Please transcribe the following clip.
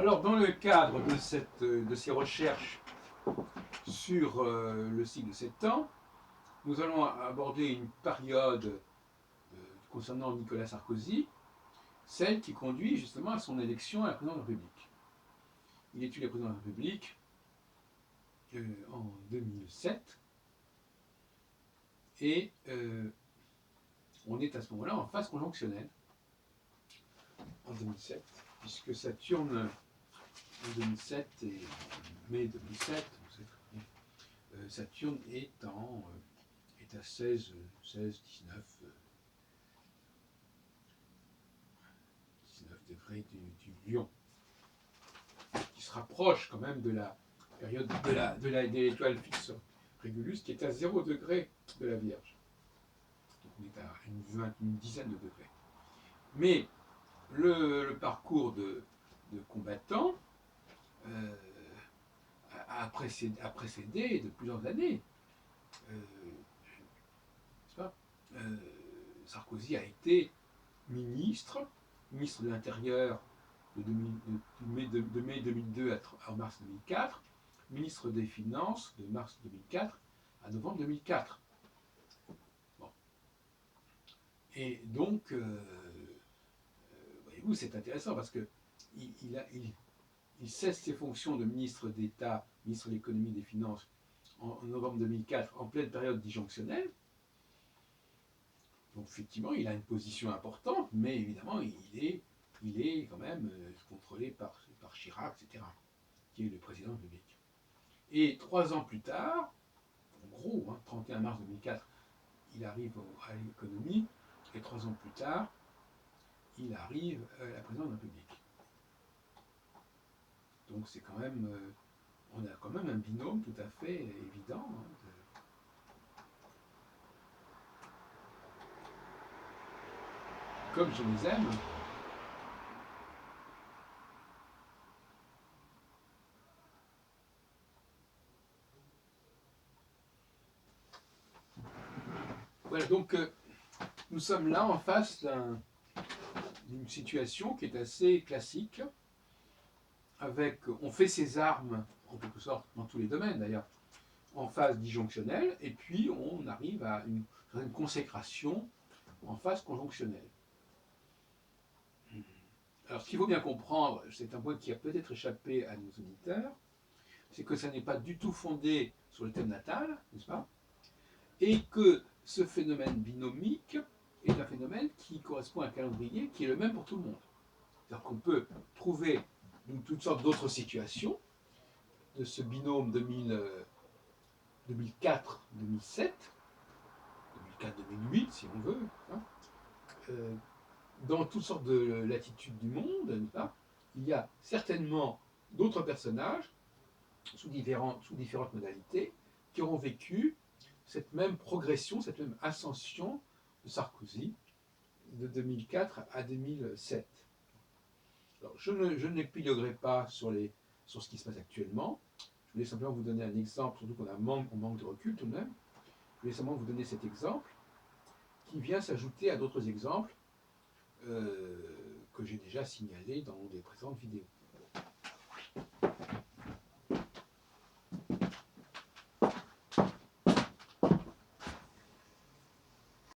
alors, dans le cadre de ces recherches sur le cycle de 7 ans, nous allons aborder une période concernant Nicolas Sarkozy, celle qui conduit justement à son élection à la présidence de la République. Il est élu président de la République en 2007, et on est à ce moment-là en phase conjonctionnelle, en 2007, puisque Saturne, en 2007 et mai 2007, Saturne est à 16, 19 degrés du Lion, qui se rapproche quand même de la période de l'étoile fixe Régulus, qui est à 0 degré de la Vierge. Donc on est à une dizaine de degrés. Mais le parcours de combattant a précédé de plusieurs années. Sarkozy a été ministre de l'Intérieur de mai 2002 à mars 2004, ministre des Finances de mars 2004 à novembre 2004. Bon. Et donc, voyez-vous, c'est intéressant parce que il cesse ses fonctions de ministre d'État, ministre de l'économie et des finances en novembre 2004, en pleine période disjonctionnelle. Donc effectivement, il a une position importante, mais évidemment, il est quand même contrôlé par Chirac, etc., qui est le président de la République. Et 3 ans plus tard, en gros, 31 mars 2004, il arrive à l'économie, et 3 ans plus tard, il arrive à la présidence de la République. Donc c'est quand même, on a quand même un binôme tout à fait évident. Comme je les aime. Voilà, donc nous sommes là en face d'une situation qui est assez classique, avec, on fait ses armes, en quelque sorte, dans tous les domaines d'ailleurs, en phase disjonctionnelle, et puis on arrive à une consécration en phase conjonctionnelle. Alors, ce qu'il faut bien comprendre, c'est un point qui a peut-être échappé à nos auditeurs, c'est que ça n'est pas du tout fondé sur le thème natal, n'est-ce pas? Et que ce phénomène binomique est un phénomène qui correspond à un calendrier qui est le même pour tout le monde. C'est-à-dire qu'on peut trouver toutes sortes d'autres situations de ce binôme 2004-2007, 2004-2008 si on veut, dans toutes sortes de latitudes du monde, n'est-ce pas? Il y a certainement d'autres personnages sous différentes modalités qui auront vécu cette même progression, cette même ascension de Sarkozy de 2004 à 2007. Alors, je n'épiloguerai pas sur ce qui se passe actuellement. Je voulais simplement vous donner un exemple, surtout qu'on manque de recul tout de même. Je voulais simplement vous donner cet exemple qui vient s'ajouter à d'autres exemples que j'ai déjà signalés dans des précédentes vidéos.